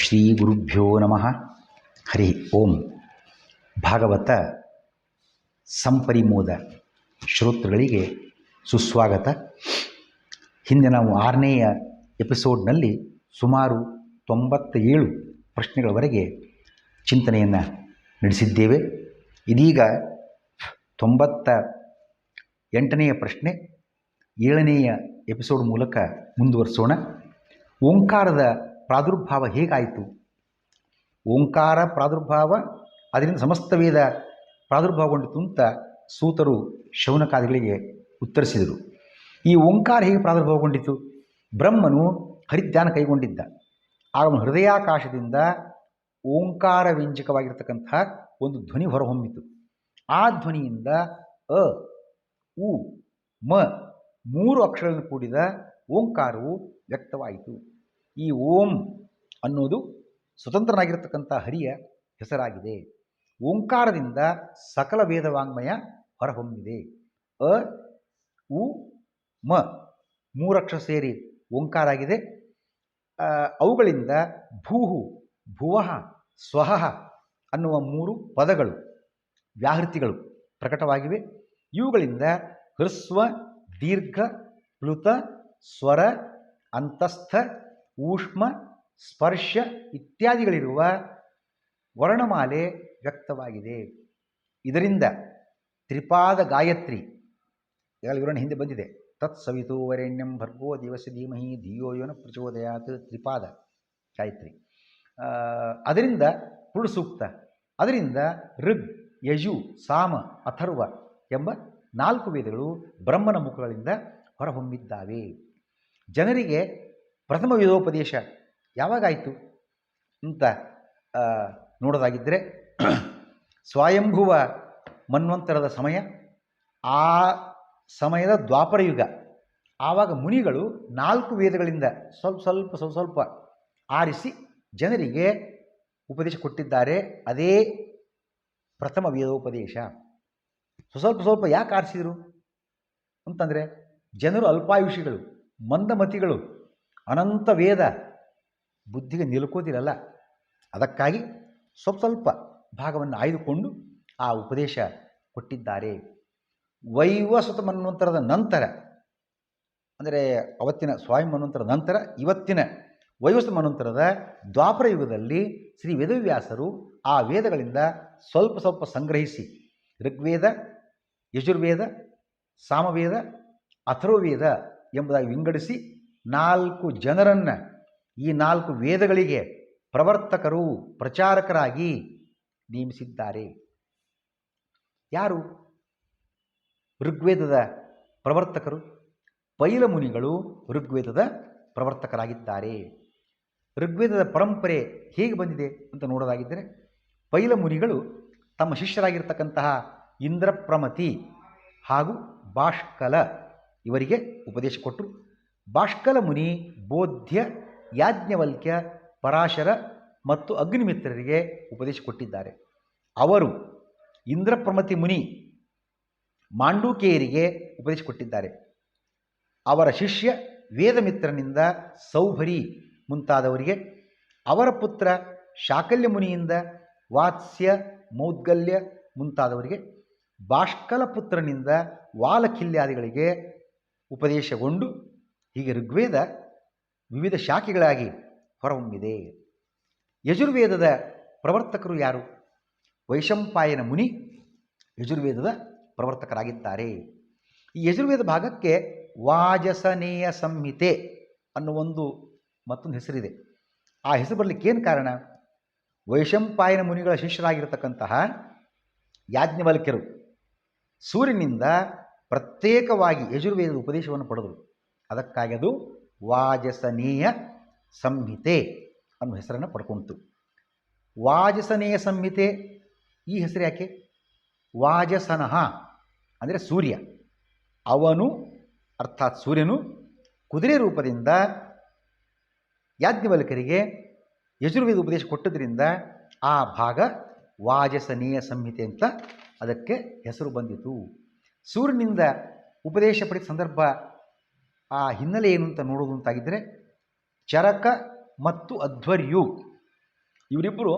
ಶ್ರೀ ಗುರುಭ್ಯೋ ನಮಃ. ಹರಿ ಓಂ. ಭಾಗವತ ಸಂಪರಿಮೋದ ಶ್ರೋತೃಗಳಿಗೆ ಸುಸ್ವಾಗತ. ಹಿಂದೆ ನಾವು 6ನೇಯ ಎಪಿಸೋಡ್ನಲ್ಲಿ ಸುಮಾರು 97 ಪ್ರಶ್ನೆಗಳವರೆಗೆ ಚಿಂತನೆಯನ್ನು ನಡೆಸಿದ್ದೇವೆ. ಇದೀಗ 98ನೆಯ ಪ್ರಶ್ನೆ 7ನೇಯ ಎಪಿಸೋಡ್ ಮೂಲಕ ಮುಂದುವರಿಸೋಣ. ಓಂಕಾರದ ಪ್ರಾದುರ್ಭಾವ ಹೇಗಾಯಿತು? ಓಂಕಾರ ಪ್ರಾದುರ್ಭಾವ, ಅದರಿಂದ ಸಮಸ್ತ ವೇದ ಪ್ರಾದುರ್ಭಾವಗೊಂಡಿತು ಅಂತ ಸೂತರು ಶೌನಕಾದಿಗಳಿಗೆ ಉತ್ತರಿಸಿದರು. ಈ ಓಂಕಾರ ಹೇಗೆ ಪ್ರಾದುರ್ಭಾವಗೊಂಡಿತು? ಬ್ರಹ್ಮನು ಹರಿಧ್ಯಾನ ಕೈಗೊಂಡಿದ್ದ. ಆಗ ಅವನ ಹೃದಯಾಕಾಶದಿಂದ ಓಂಕಾರ ವ್ಯಂಜಕವಾಗಿರ್ತಕ್ಕಂಥ ಒಂದು ಧ್ವನಿ ಹೊರಹೊಮ್ಮಿತು. ಆ ಧ್ವನಿಯಿಂದ ಅ, ಉ, ಮ 3 ಅಕ್ಷರಗಳನ್ನು ಕೂಡಿದ ಓಂಕಾರವು ವ್ಯಕ್ತವಾಯಿತು. ಈ ಓಂ ಅನ್ನೋದು ಸ್ವತಂತ್ರನಾಗಿರ್ತಕ್ಕಂಥ ಹರಿಯ ಹೆಸರಾಗಿದೆ. ಓಂಕಾರದಿಂದ ಸಕಲ ವೇದವಾಂಗ್ಮಯ ಹೊರಹೊಮ್ಮಿದೆ. ಅ, ಉ, ಮ 3 ಅಕ್ಷರ ಸೇರಿ ಓಂಕಾರ ಆಗಿದೆ. ಅವುಗಳಿಂದ ಭೂಹು, ಭುವಃ, ಸ್ವಹಃ ಅನ್ನುವ 3 ಪದಗಳು, ವ್ಯಾಹೃತಿಗಳು ಪ್ರಕಟವಾಗಿವೆ. ಇವುಗಳಿಂದ ಹ್ರಸ್ವ, ದೀರ್ಘ, ಪ್ಲುತ, ಸ್ವರ, ಅಂತಸ್ಥ, ಊಷ್ಮ, ಸ್ಪರ್ಶ ಇತ್ಯಾದಿಗಳಿರುವ ವರ್ಣಮಾಲೆ ವ್ಯಕ್ತವಾಗಿದೆ. ಇದರಿಂದ ತ್ರಿಪಾದ ಗಾಯತ್ರಿ, ಈಗಾಗಲೇ ವಿವರಣೆ ಹಿಂದೆ ಬಂದಿದೆ. ತತ್ ಸವಿತೋ ವರೆಣ್ಯಂ ಭರ್ಗೋ ದೇವಸ್ಯ ಧೀಮಹಿ ಧಿಯೋ ಯೋನ ಪ್ರಚೋದಯಾತ್, ತ್ರಿಪಾದ ಗಾಯತ್ರಿ. ಅದರಿಂದ ಪುರುಷ ಸೂಕ್ತ, ಅದರಿಂದ ಋಗ್, ಯಜು, ಸಾಮ, ಅಥರ್ವ ಎಂಬ 4 ವೇದಗಳು ಬ್ರಹ್ಮನ ಮುಖಗಳಿಂದ ಹೊರಹೊಮ್ಮಿದ್ದಾವೆ. ಜನರಿಗೆ ಪ್ರಥಮ ವೇದೋಪದೇಶ ಯಾವಾಗಾಯಿತು ಅಂತ ನೋಡೋದಾಗಿದ್ದರೆ, ಸ್ವಯಂಭುವ ಮನ್ವಂತರದ ಸಮಯ, ಆ ಸಮಯದ ದ್ವಾಪರ ಯುಗ. ಆವಾಗ ಮುನಿಗಳು 4 ವೇದಗಳಿಂದ ಸ್ವಲ್ಪ ಆರಿಸಿ ಜನರಿಗೆ ಉಪದೇಶ ಕೊಟ್ಟಿದ್ದಾರೆ. ಅದೇ ಪ್ರಥಮ ವೇದೋಪದೇಶ. ಸ್ವಲ್ಪ ಯಾಕೆ ಆರಿಸಿದರು ಅಂತಂದರೆ, ಜನರು ಅಲ್ಪಾಯುಷಿಗಳು, ಮಂದಮತಿಗಳು, ಅನಂತ ವೇದ ಬುದ್ಧಿಗೆ ನಿಲುಕೋದಿರಲ್ಲ. ಅದಕ್ಕಾಗಿ ಸ್ವಲ್ಪ ಭಾಗವನ್ನು ಆಯ್ದುಕೊಂಡು ಆ ಉಪದೇಶ ಕೊಟ್ಟಿದ್ದಾರೆ. ವೈವಸ್ವತ ಮನ್ವಂತರದ ನಂತರ, ಅಂದರೆ ಅವತ್ತಿನ ಸ್ವಯಂ ಮನ್ವಂತರದ ನಂತರ ಇವತ್ತಿನ ವೈವಸ್ವತ ಮನ್ವಂತರದ ದ್ವಾಪರ ಯುಗದಲ್ಲಿ ಶ್ರೀ ವೇದವ್ಯಾಸರು ಆ ವೇದಗಳಿಂದ ಸ್ವಲ್ಪ ಸಂಗ್ರಹಿಸಿ ಋಗ್ವೇದ, ಯಜುರ್ವೇದ, ಸಾಮವೇದ, ಅಥರ್ವವೇದ ಎಂಬುದಾಗಿ ವಿಂಗಡಿಸಿ 4 ಜನರನ್ನು ಈ 4 ವೇದಗಳಿಗೆ ಪ್ರವರ್ತಕರು, ಪ್ರಚಾರಕರಾಗಿ ನೇಮಿಸಿದ್ದಾರೆ. ಯಾರು ಋಗ್ವೇದದ ಪ್ರವರ್ತಕರು? ಪೈಲ ಮುನಿಗಳು ಋಗ್ವೇದದ ಪ್ರವರ್ತಕರಾಗಿದ್ದಾರೆ. ಋಗ್ವೇದದ ಪರಂಪರೆ ಹೇಗೆ ಬಂದಿದೆ ಅಂತ ನೋಡೋದಾಗಿದ್ದರೆ, ಪೈಲ ಮುನಿಗಳು ತಮ್ಮ ಶಿಷ್ಯರಾಗಿರ್ತಕ್ಕಂತಹ ಇಂದ್ರಪ್ರಮತಿ ಹಾಗೂ ಬಾಷ್ಕಲ ಇವರಿಗೆ ಉಪದೇಶ ಕೊಟ್ಟರು. ಬಾಷ್ಕಲ ಮುನಿ ಬೋಧ್ಯ, ಯಾಜ್ಞವಲ್ಕ್ಯ, ಪರಾಶರ ಮತ್ತು ಅಗ್ನಿಮಿತ್ರರಿಗೆ ಉಪದೇಶ ಕೊಟ್ಟಿದ್ದಾರೆ. ಅವರು ಇಂದ್ರಪ್ರಮತಿ ಮುನಿ ಮಾಂಡೂಕೇಯರಿಗೆ ಉಪದೇಶ ಕೊಟ್ಟಿದ್ದಾರೆ. ಅವರ ಶಿಷ್ಯ ವೇದಮಿತ್ರನಿಂದ ಸೌಭರಿ ಮುಂತಾದವರಿಗೆ, ಅವರ ಪುತ್ರ ಶಾಕಲ್ಯ ಮುನಿಯಿಂದ ವಾತ್ಸ್ಯ, ಮೌದ್ಗಲ್ಯ ಮುಂತಾದವರಿಗೆ, ಬಾಷ್ಕಲ ಪುತ್ರನಿಂದ ವಾಲಖಿಲ್ಯಾದಿಗಳಿಗೆ ಉಪದೇಶಗೊಂಡು ಹೀಗೆ ಋಗ್ವೇದ ವಿವಿಧ ಶಾಖೆಗಳಾಗಿ ಹೊರಹೊಮ್ಮಿದೆ. ಯಜುರ್ವೇದದ ಪ್ರವರ್ತಕರು ಯಾರು? ವೈಶಂಪಾಯನ ಮುನಿ ಯಜುರ್ವೇದದ ಪ್ರವರ್ತಕರಾಗಿದ್ದಾರೆ. ಈ ಯಜುರ್ವೇದ ಭಾಗಕ್ಕೆ ವಾಜಸನೇಯ ಸಂಹಿತೆ ಅನ್ನೋ ಮತ್ತೊಂದು ಹೆಸರಿದೆ. ಆ ಹೆಸರು ಬರಲಿಕ್ಕೇನು ಕಾರಣ? ವೈಶಂಪಾಯನ ಮುನಿಗಳ ಶಿಷ್ಯರಾಗಿರ್ತಕ್ಕಂತಹ ಯಾಜ್ಞವಲ್ಕ್ಯರು ಸೂರ್ಯನಿಂದ ಪ್ರತ್ಯೇಕವಾಗಿ ಯಜುರ್ವೇದದ ಉಪದೇಶವನ್ನು ಪಡೆದರು. ಅದಕ್ಕಾಗಿ ಅದು ವಾಜಸನೇಯ ಸಂಹಿತೆ ಅನ್ನೋ ಹೆಸರನ್ನು ಪಡ್ಕೊಂಡಿತು. ವಾಜಸನೇಯ ಸಂಹಿತೆ ಈ ಹೆಸರು ಯಾಕೆ? ವಾಜಸನಃ ಅಂದರೆ ಸೂರ್ಯ, ಅವನು ಅರ್ಥಾತ್ ಸೂರ್ಯನು ಕುದುರೆ ರೂಪದಿಂದ ಯಾಜ್ಞವಲ್ಕ್ಯರಿಗೆ ಯಜುರ್ವೇದ ಉಪದೇಶ ಕೊಟ್ಟದ್ರಿಂದ ಆ ಭಾಗ ವಾಜಸನೇಯ ಸಂಹಿತೆ ಅಂತ ಅದಕ್ಕೆ ಹೆಸರು ಬಂದಿತು. ಸೂರ್ಯನಿಂದ ಉಪದೇಶ ಪಡೆದ ಸಂದರ್ಭ, ಆ ಹಿನ್ನೆಲೆ ಏನು ಅಂತ ನೋಡೋದು ಅಂತಾಗಿದ್ದರೆ, ಚರಕ ಮತ್ತು ಅಧ್ವರ್ಯು ಇವರಿಬ್ಬರು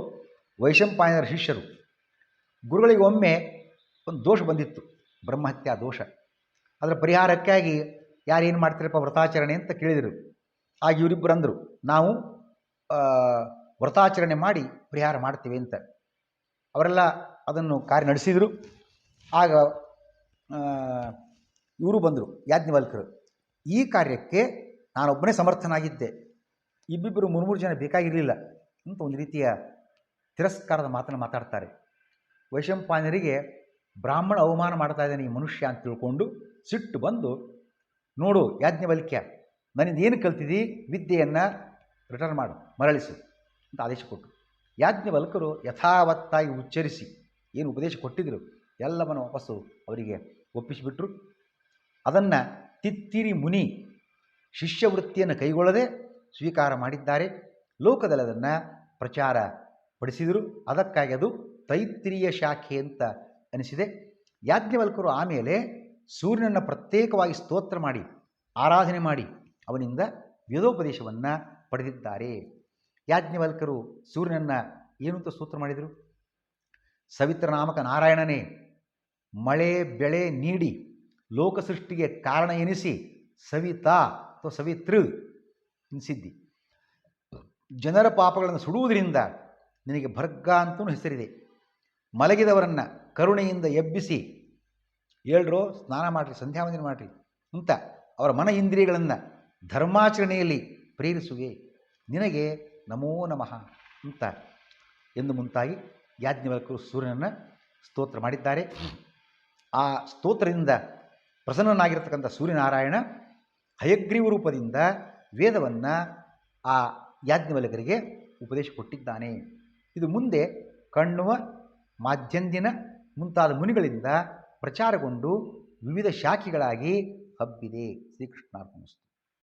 ವೈಶಂಪಾಯನರ ಶಿಷ್ಯರು. ಗುರುಗಳಿಗೆ ಒಮ್ಮೆ ಒಂದು ದೋಷ ಬಂದಿತ್ತು, ಬ್ರಹ್ಮಹತ್ಯಾ ದೋಷ. ಅದರ ಪರಿಹಾರಕ್ಕಾಗಿ ಯಾರೇನು ಮಾಡ್ತೀರಪ್ಪ ವ್ರತಾಚರಣೆ ಅಂತ ಕೇಳಿದರು. ಆಗ ಇವರಿಬ್ಬರು ಅಂದರು, ನಾವು ವ್ರತಾಚರಣೆ ಮಾಡಿ ಪರಿಹಾರ ಮಾಡ್ತೀವಿ ಅಂತ. ಅವರೆಲ್ಲ ಅದನ್ನು ಕಾರ್ಯ ನಡೆಸಿದರು. ಆಗ ಇವರು ಬಂದರು, ಯಾಜ್ಞವಲ್ಕರು. ಈ ಕಾರ್ಯಕ್ಕೆ ನಾನೊಬ್ಬನೇ ಸಮರ್ಥನಾಗಿದ್ದೆ, ಇಬ್ಬಿಬ್ಬರು ಮೂರು ಜನ ಬೇಕಾಗಿರಲಿಲ್ಲ ಅಂತ ಒಂದು ರೀತಿಯ ತಿರಸ್ಕಾರದ ಮಾತನ್ನು ಮಾತಾಡ್ತಾರೆ. ವೈಶಂಪಾಯನರಿಗೆ ಬ್ರಾಹ್ಮಣ ಅವಮಾನ ಮಾಡ್ತಾ ಇದ್ದಾನೆ ಈ ಮನುಷ್ಯ ಅಂತ ತಿಳ್ಕೊಂಡು ಸಿಟ್ಟು ಬಂದು, ನೋಡು ಯಾಜ್ಞವಲ್ಕ್ಯ, ನನ್ನಿಂದ ಏನು ಕಲ್ತಿದ್ದಿ, ವಿದ್ಯೆಯನ್ನು ರಿಟರ್ನ್ ಮಾಡು, ಮರಳಿಸು ಅಂತ ಆದೇಶ ಕೊಟ್ಟರು. ಯಾಜ್ಞವಲ್ಕರು ಯಥಾವತ್ತಾಗಿ ಉಚ್ಚರಿಸಿ ಏನು ಉಪದೇಶ ಕೊಟ್ಟಿದ್ದರು ಎಲ್ಲವನ್ನು ವಾಪಸ್ಸು ಅವರಿಗೆ ಒಪ್ಪಿಸಿಬಿಟ್ರು. ಅದನ್ನು ತಿತ್ತಿರಿ ಮುನಿ ಶಿಷ್ಯವೃತ್ತಿಯನ್ನು ಕೈಗೊಳ್ಳದೆ ಸ್ವೀಕಾರ ಮಾಡಿದ್ದಾರೆ. ಲೋಕದಲ್ಲಿ ಅದನ್ನು ಪ್ರಚಾರ ಪಡಿಸಿದರು. ಅದಕ್ಕಾಗಿ ಅದು ತೈತ್ರಿಯ ಶಾಖೆ ಅಂತ ಅನಿಸಿದೆ. ಯಾಜ್ಞವಲ್ಕರು ಆಮೇಲೆ ಸೂರ್ಯನನ್ನು ಪ್ರತ್ಯೇಕವಾಗಿ ಸ್ತೋತ್ರ ಮಾಡಿ ಆರಾಧನೆ ಮಾಡಿ ಅವನಿಂದ ವೇದೋಪದೇಶವನ್ನು ಪಡೆದಿದ್ದಾರೆ. ಯಾಜ್ಞವಲ್ಕರು ಸೂರ್ಯನನ್ನು ಏನು ಅಂತ ಸ್ತೋತ್ರ ಮಾಡಿದರು? ಸವಿತ್ರನಾಮಕ ನಾರಾಯಣನೇ ಮಳೆ ಬೆಳೆ ನೀಡಿ ಲೋಕ ಸೃಷ್ಟಿಗೆ ಕಾರಣ ಎನಿಸಿ ಸವಿತಾ ಅಥವಾ ಸವಿತೃ ಎನಿಸಿದ್ದಿ. ಜನರ ಪಾಪಗಳನ್ನು ಸುಡುವುದರಿಂದ ನಿನಗೆ ಭರ್ಗ ಅಂತಲೂ ಹೆಸರಿದೆ. ಮಲಗಿದವರನ್ನು ಕರುಣೆಯಿಂದ ಎಬ್ಬಿಸಿ ಹೇಳ್ರೋ ಸ್ನಾನ ಮಾಡಿರಿ, ಸಂಧ್ಯಾವಂದನೆ ಮಾಡಿರಿ ಅಂತ ಅವರ ಮನ ಇಂದ್ರಿಯಗಳನ್ನು ಧರ್ಮಾಚರಣೆಯಲ್ಲಿ ಪ್ರೇರಿಸುವೆ. ನಿನಗೆ ನಮೋ ನಮಃ ಅಂತ ಎಂದು ಮುಂತಾಗಿ ಯಾಜ್ಞವಲ್ಕರು ಸೂರ್ಯನನ್ನು ಸ್ತೋತ್ರ ಮಾಡಿದ್ದಾರೆ. ಆ ಸ್ತೋತ್ರದಿಂದ ಪ್ರಸನ್ನನಾಗಿರ್ತಕ್ಕಂಥ ಸೂರ್ಯನಾರಾಯಣ ಹಯಗ್ರೀವ ರೂಪದಿಂದ ವೇದವನ್ನು ಆ ಯಾಜ್ಞವಲ್ಕರಿಗೆ ಉಪದೇಶ ಕೊಟ್ಟಿದ್ದಾನೆ. ಇದು ಮುಂದೆ ಕಣ್ವ, ಮಾಧ್ಯಂದಿನ ಮುಂತಾದ ಮುನಿಗಳಿಂದ ಪ್ರಚಾರಗೊಂಡು ವಿವಿಧ ಶಾಖೆಗಳಾಗಿ ಹಬ್ಬಿದೆ. ಶ್ರೀಕೃಷ್ಣಾರ್ಪಣಮಸ್ತು.